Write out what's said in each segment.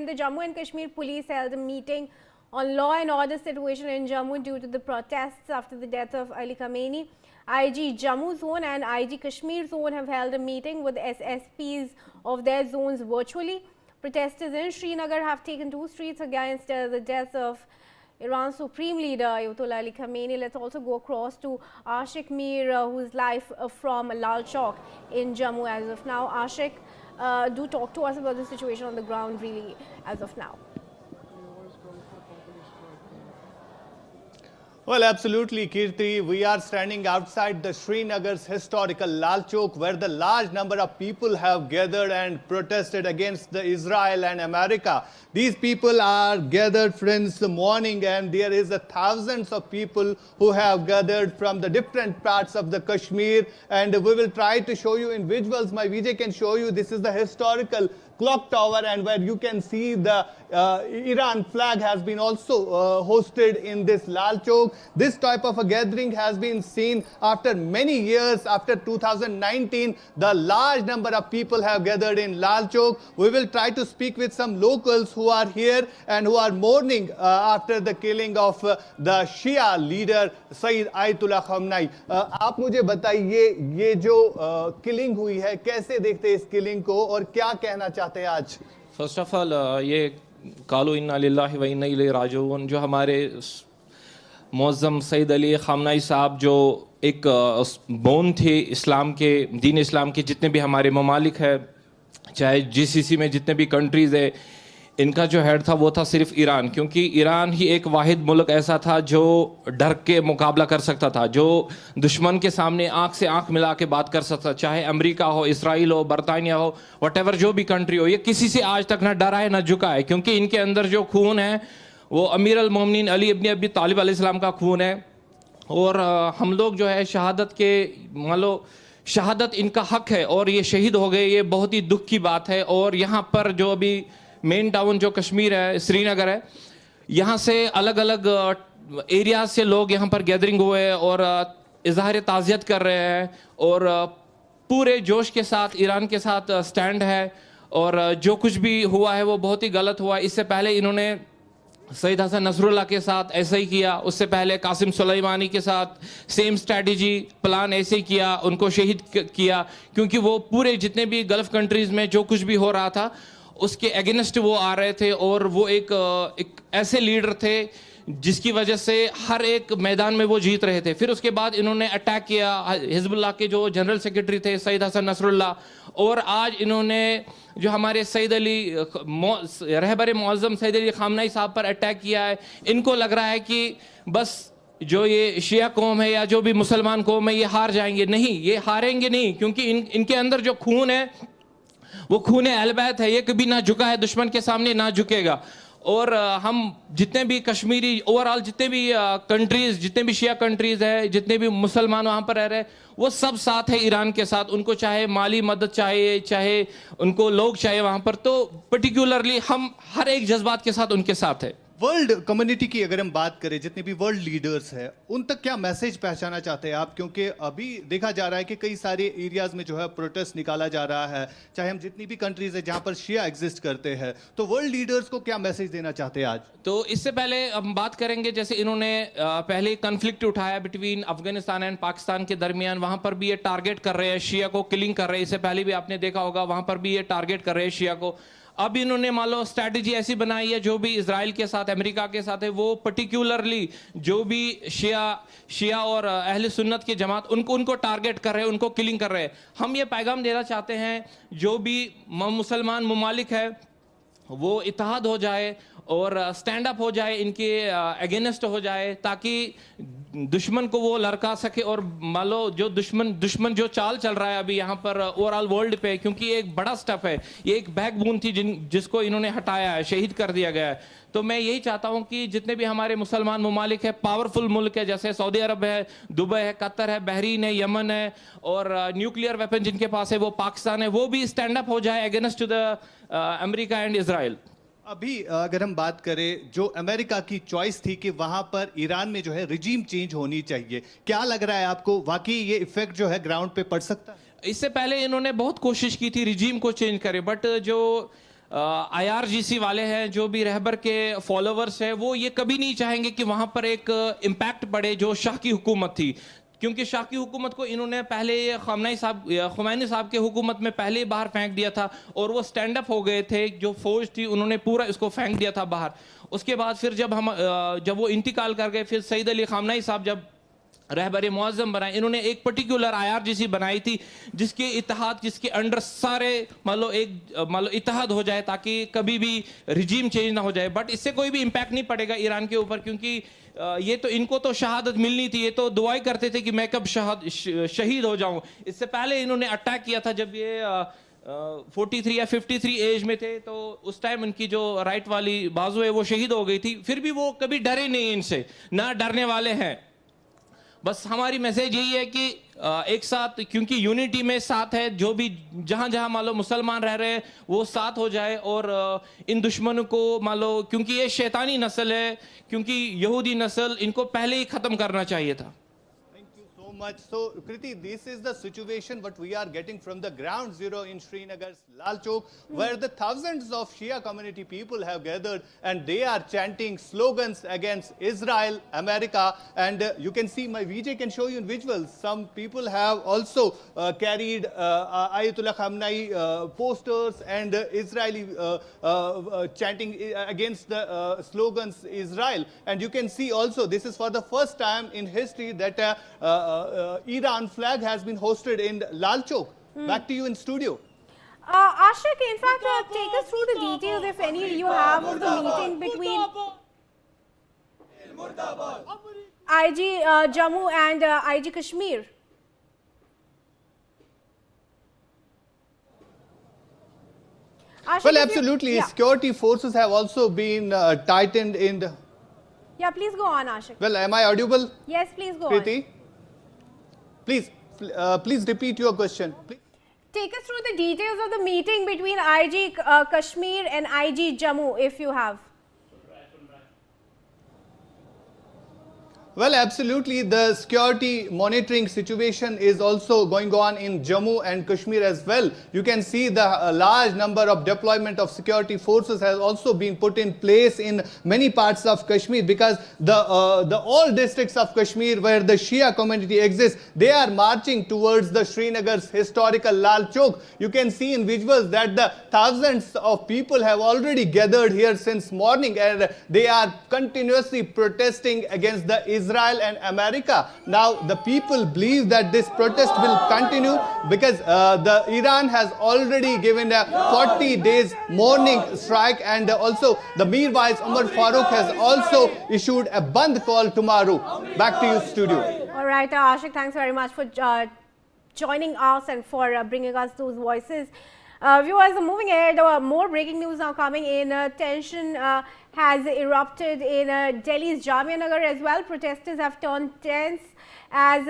the Jammu and Kashmir police held a meeting on law and order situation in Jammu due to the protests after the death of Ali Khamenei. IG Jammu zone and IG Kashmir zone have held a meeting with SSPs of their zones virtually. Protesters in Srinagar have taken to streets against the death of Iran's supreme leader Ayatollah Ali Khamenei. Let's also go across to Ashik Mir, who's live from Lal Chowk in Jammu as of now. Ashik, do talk to us about the situation on the ground really as of now. Well, absolutely, Kirti. We are standing outside the Srinagar's historical Lal Chowk, where the large number of people have gathered and protested against the Israel and America. These people are gathered since the morning, and there is thousands of people who have gathered from the different parts of the Kashmir. And we will try to show you in visuals. My Vijay can show you. This is the historical clock tower, and where you can see the Iran flag has been also hosted in this Lal Chowk. This type of a gathering has been seen after many years. After 2019, the large number of people have gathered in Lal Chowk. We will try to speak with some locals who are here and who are mourning after the killing of the Shia leader Sayyid Ayatollah Khamenei. आप मुझे बताइए ये जो killing हुई है, कैसे देखते हैं इस killing को और क्या कहना चाहते हैं आज? फर्स्ट ऑफ ऑल ये कालू इन्ना लिल्लाहि व इन्ना इलैहि राजिऊन, जो हमारे मुअज़्ज़म सैयद अली ख़ामनेई साहब जो एक बोन थे इस्लाम के, दीन इस्लाम के जितने भी हमारे ममालिक है, चाहे जीसीसी में जितने भी कंट्रीज़ है, इनका जो हेड था वो था सिर्फ ईरान, क्योंकि ईरान ही एक वाहिद मुल्क ऐसा था जो डर के मुकाबला कर सकता था, जो दुश्मन के सामने आंख से आंख मिला के बात कर सकता, चाहे अमेरिका हो, इसराइल हो, बरतानिया हो, वटेवर जो भी कंट्री हो, ये किसी से आज तक ना डरा है ना झुका है, क्योंकि इनके अंदर जो खून है वो अमीर अल मोमिनीन अली इब्न अबी तालिब अलैहिस्सलाम का खून है। और हम लोग जो है शहादत के, मान लो शहादत इनका हक है और ये शहीद हो गए, ये बहुत ही दुख की बात है। और यहाँ पर जो अभी मेन टाउन जो कश्मीर है, श्रीनगर है, यहाँ से अलग अलग एरिया से लोग यहाँ पर गैदरिंग हुए और इजहार ताज़ियत कर रहे हैं और पूरे जोश के साथ ईरान के साथ स्टैंड है। और जो कुछ भी हुआ है वो बहुत ही गलत हुआ। इससे पहले इन्होंने सईद हसन नसरुल्लाह के साथ ऐसा ही किया, उससे पहले कासिम सुलेमानी के साथ सेम स्ट्रैटेजी प्लान ऐसे ही किया, उनको शहीद किया, क्योंकि वो पूरे जितने भी गल्फ़ कंट्रीज़ में जो कुछ भी हो रहा था उसके अगेंस्ट वो आ रहे थे। और वो एक ऐसे लीडर थे जिसकी वजह से हर एक मैदान में वो जीत रहे थे। फिर उसके बाद इन्होंने अटैक किया हिजबुल्लाह के जो जनरल सेक्रेटरी थे सईद हसन नसरुल्लाह, और आज इन्होंने जो हमारे सैयद अली रहबर मुअज़्ज़म सैयद अली ख़ामनेई साहब पर अटैक किया है। इनको लग रहा है कि बस जो ये शिया कौम है या जो भी मुसलमान कौम है ये हार जाएंगे। नहीं, ये हारेंगे नहीं, क्योंकि इनके अंदर जो खून है वो खून अहलबैत है, ये कभी ना झुका है दुश्मन के सामने, ना झुकेगा। और हम जितने भी कश्मीरी ओवरऑल जितने भी कंट्रीज़, जितने भी शिया कंट्रीज़ है, जितने भी मुसलमान वहाँ पर रह रहे हैं, वो सब साथ है ईरान के साथ। उनको चाहे माली मदद चाहिए, चाहे उनको लोग चाहिए वहाँ पर, तो पर्टिकुलरली हम हर एक जज्बात के साथ उनके साथ है। वर्ल्ड कम्युनिटी की अगर हम बात करें, जितने भी वर्ल्ड लीडर्स हैं, उन तक क्या मैसेज पहुंचाना चाहते हैं आप? क्योंकि अभी देखा जा रहा है कि कई सारे एरियाज में जो है प्रोटेस्ट निकाला जा रहा है, चाहे हम जितनी भी कंट्रीज है जहां पर शिया एग्जिस्ट करते हैं, तो वर्ल्ड लीडर्स को क्या मैसेज देना चाहते हैं आज? तो इससे पहले हम बात करेंगे, जैसे इन्होंने पहले कन्फ्लिक्ट उठाया बिटवीन अफगानिस्तान एंड पाकिस्तान के दरमियान, वहां पर भी ये टारगेट कर रहे हैं शिया को, किलिंग कर रहे हैं। इससे पहले भी आपने देखा होगा वहां पर भी ये टारगेट कर रहे हैं शिया को। अब इन्होंने मान लो स्ट्रैटेजी ऐसी बनाई है, जो भी इजराइल के साथ, अमेरिका के साथ है, वो पर्टिकुलरली जो भी शिया और अहले सुन्नत की जमात, उनको टारगेट कर रहे हैं, उनको किलिंग कर रहे हैं। हम ये पैगाम देना चाहते हैं, जो भी मुसलमान ममालिक है वो इत्तेहाद हो जाए और स्टैंड अप हो जाए, इनके अगेंस्ट हो जाए, ताकि दुश्मन को वो लड़का सके। और मान लो जो दुश्मन जो चाल चल रहा है अभी यहाँ पर ओवरऑल वर्ल्ड पे, क्योंकि ये एक बड़ा स्टेप है, ये एक बैकबोन थी जिसको इन्होंने हटाया है, शहीद कर दिया गया है। तो मैं यही चाहता हूँ कि जितने भी हमारे मुसलमान ममालिक है, पावरफुल मुल्क है, जैसे सऊदी अरब है, दुबई है, कतर है, बहरीन है, यमन है, और न्यूक्लियर वेपन जिनके पास है वो पाकिस्तान है, वो भी स्टैंड अप हो जाए against the America and Israel. अभी अगर हम बात करें, जो अमेरिका की चॉइस थी कि वहां पर ईरान में जो है रिजीम चेंज होनी चाहिए, क्या लग रहा है आपको, वाकई ये इफेक्ट जो है ग्राउंड पे पड़ सकता है? इससे पहले इन्होंने बहुत कोशिश की थी रिजीम को चेंज करे, बट जो IRGC वाले हैं, जो भी रहबर के फॉलोवर्स हैं, वो ये कभी नहीं चाहेंगे कि वहाँ पर एक इम्पैक्ट पड़े जो शाह की हुकूमत थी, क्योंकि शाह की हुकूमत को इन्होंने पहले खुमैनी साहब के हुकूमत में पहले ही बाहर फेंक दिया था और वो स्टैंड अप हो गए थे। जो फौज थी उन्होंने पूरा इसको फेंक दिया था बाहर। उसके बाद फिर जब वो इंतकाल कर गए, फिर सईद अली खामनाई साहब जब रहबर मुअज़्ज़म बनाए, इन्होंने एक पर्टिकुलर IRGC बनाई थी जिसके अंडर सारे इत्तेहाद हो जाए ताकि कभी भी रिजीम चेंज ना हो जाए। बट इससे कोई भी इम्पैक्ट नहीं पड़ेगा ईरान के ऊपर, क्योंकि ये तो इनको तो शहादत मिलनी थी। ये तो दुआई करते थे कि मैं कब शहीद हो जाऊं। इससे पहले इन्होंने अटैक किया था जब ये 43 या 53 एज में थे, तो उस टाइम उनकी जो राइट वाली बाजू है वो शहीद हो गई थी। फिर भी वो कभी डरे नहीं, इनसे ना डरने वाले हैं। बस हमारी मैसेज यही है कि एक साथ, क्योंकि यूनिटी में साथ है, जो भी जहां जहां मान लो मुसलमान रह रहे हैं वो साथ हो जाए और इन दुश्मनों को मान लो, क्योंकि ये शैतानी नस्ल है, क्योंकि यहूदी नस्ल, इनको पहले ही खत्म करना चाहिए था। Much. So, Kriti, this is the situation what we are getting from the ground zero in Srinagar's Lal Chowk, where the thousands of Shia community people have gathered and they are chanting slogans against Israel, America, and you can see, my VJ can show you in visuals, some people have also carried Ayatollah Khamenei posters and Israeli chanting against the slogans Israel. And you can see also, this is for the first time in history that Iran flag has been hosted in Lal Chowk. Back to you in studio. Ashik, in fact, take us through the details, if any, you have of the meeting between IG Jammu and IG Kashmir. Ashik, Well, absolutely. Yeah. Security forces have also been tightened in the... Yeah, please go on, Ashik. Well, am I audible? Yes, please go Kriti? on. Please repeat your question. Please. Take us through the details of the meeting between IG Kashmir and IG Jammu, if you have. Well, absolutely. The security monitoring situation is also going on in Jammu and Kashmir as well. You can see the large number of deployment of security forces has also been put in place in many parts of Kashmir, because the all districts of Kashmir where the Shia community exists, they are marching towards the Srinagar's historical Lal Chowk. You can see in visuals that the thousands of people have already gathered here since morning, and they are continuously protesting against the Israel and America. Now, the people believe that this protest will continue because the Iran has already given a 40 days morning strike, and also the Mir Wais Umar Farooq has also issued a Band call tomorrow. Back to you, studio. All right, Ashik, thanks very much for joining us and for bringing us those voices. Viewers, moving ahead, more breaking news now coming in. Tension has erupted in Delhi's Jamia Nagar as well. Protesters have turned tense as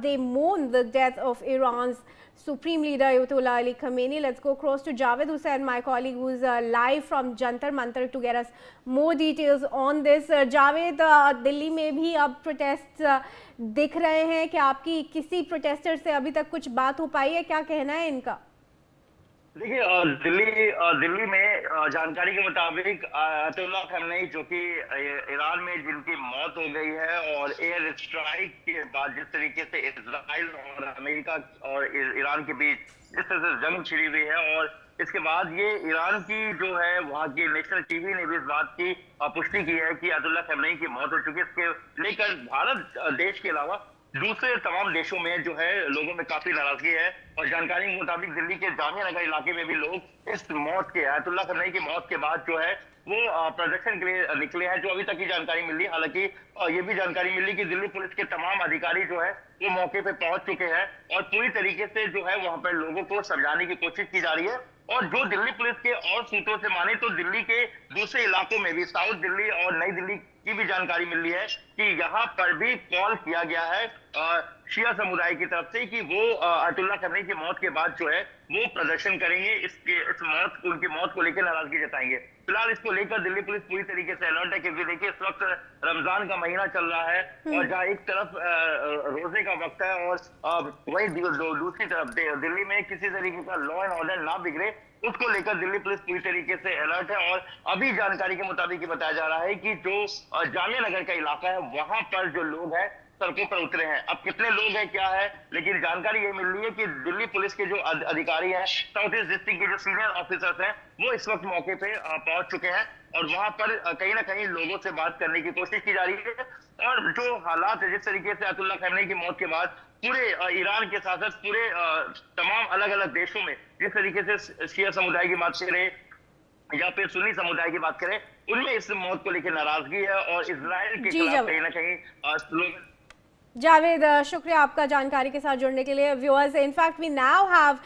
they mourn the death of Iran's Supreme Leader Ayatollah Ali Khamenei. Let's go across to Javed Hussain, my colleague, who's live from Jantar Mantar to get us more details on this. Javed, Delhi में भी अब protest दिख रहे हैं कि आपकी किसी protester से अभी तक कुछ बात हो पाई है? क्या कहना है इनका? देखिए, दिल्ली में जानकारी के मुताबिक अयतुल्लाह खamenei, जो कि ईरान में जिनकी मौत हो गई है, और एयर स्ट्राइक के बाद जिस तरीके से इजराइल और अमेरिका और ईरान के बीच जिस तरह से जंग छिड़ी हुई है, और इसके बाद ये ईरान की जो है वहाँ की नेशनल टीवी ने भी इस बात की पुष्टि की है कि अयतुल्लाह खamenei की मौत हो चुकी है। इसके लेकर भारत देश के अलावा दूसरे तमाम देशों में जो है लोगों में काफी नाराजगी है, और जानकारी के मुताबिक दिल्ली के जामिया नगर इलाके में भी लोग इस मौत के, अयतुल्लाह खamenei की मौत के बाद जो है वो प्रदर्शन के लिए निकले हैं, जो अभी तक की जानकारी मिली। हालांकि ये भी जानकारी मिली कि दिल्ली पुलिस के तमाम अधिकारी जो है वो मौके पे पहुंच चुके हैं, और पूरी तरीके से जो है वहां पर लोगों को समझाने की कोशिश की जा रही है। और जो दिल्ली पुलिस के और सूत्रों से माने तो दिल्ली के दूसरे इलाकों में भी, साउथ दिल्ली और नई दिल्ली की भी जानकारी मिल रही है कि यहाँ पर भी कॉल किया गया है शिया समुदाय की तरफ से कि वो अयतुल्लाह खamenei की मौत के बाद जो है वो प्रदर्शन करेंगे, उनकी मौत को लेकर नाराजगी जताएंगे। फिलहाल इसको लेकर दिल्ली पुलिस पूरी तरीके से अलर्ट है, क्योंकि देखिए इस वक्त रमजान का महीना चल रहा है, और जहाँ एक तरफ रोजे का वक्त है और वही दूसरी तरफ दिल्ली में किसी तरीके का लॉ एंड ऑर्डर ना बिगड़े, उसको लेकर दिल्ली पुलिस पूरी तरीके से अलर्ट है। और अभी जानकारी के मुताबिक ये बताया जा रहा है कि जो जामिया नगर का इलाका है वहां पर जो लोग हैं सड़कों पर उतरे हैं। अब कितने लोग हैं क्या है, लेकिन जानकारी ये मिल रही है कि दिल्ली पुलिस के जो अधिकारी हैं, साउथ ईस्ट डिस्ट्रिक्ट के जो सीनियर ऑफिसर्स हैं, वो इस वक्त मौके पे पहुंच चुके हैं और वहां पर कहीं ना कहीं लोगों से बात करने की कोशिश की जा रही है। और जो हालात है, जिस तरीके से अयतुल्ला खamenei की मौत के बाद पूरे ईरान के साथ साथ पूरे तमाम अलग अलग देशों में जिस तरीके से शिया समुदाय की बात करें या फिर सुन्नी समुदाय की बात करें, उनमें इस मौत को लेकर नाराजगी है और इसराइल के जी, खिलाफ जावेद। कहीं ना कहीं स्लोगन। जावेद, शुक्रिया आपका जानकारी के साथ जुड़ने के लिए। Viewers, in fact we now have